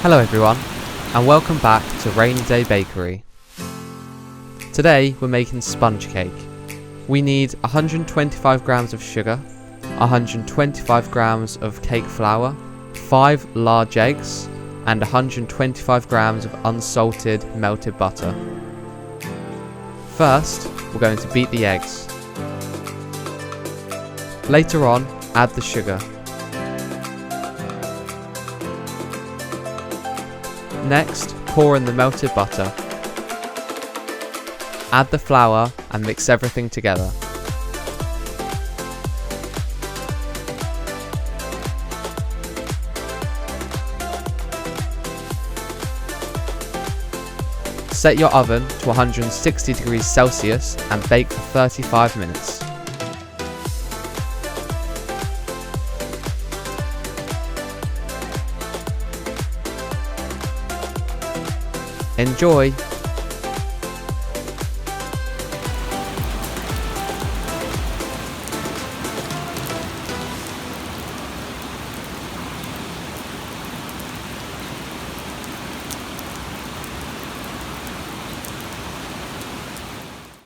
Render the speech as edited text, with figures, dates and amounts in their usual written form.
Hello everyone, and welcome back to Rainy Day Bakery. Today we're making sponge cake. We need 125 grams of sugar, 125 grams of cake flour, 5 large eggs, and 125 grams of unsalted melted butter. First, we're going to beat the eggs. Later on, add the sugar. Next, pour in the melted butter. Add the flour and mix everything together. Set your oven to 160 degrees Celsius and bake for 35 minutes. Enjoy!